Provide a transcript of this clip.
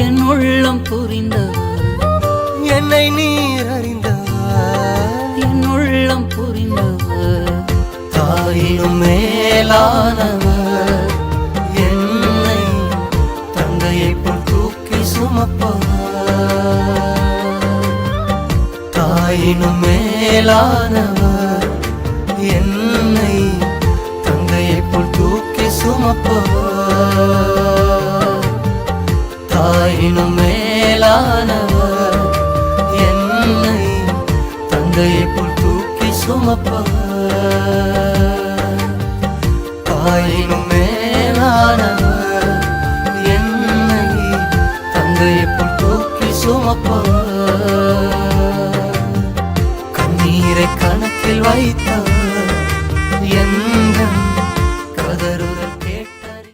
என் உள்ளம் புரிந்தவர், என்னை நீர் அறிந்தவர், என் உள்ளம் புரிந்தவர், தாயினும் மேலானவர், என்னை தந்தையை போல் தூக்கி சுமப்பவர், தாயினும் மேலானவர், என்னை தந்தையை போல் தூக்கி சுமப்பவர், தாயினும் மேலானவர், என்னை தந்தையை போல் தூக்கி சுமப்பவர், தாயினும் மேலானவர், என்னை தந்தையை போல் தூக்கி சுமப்பவர்.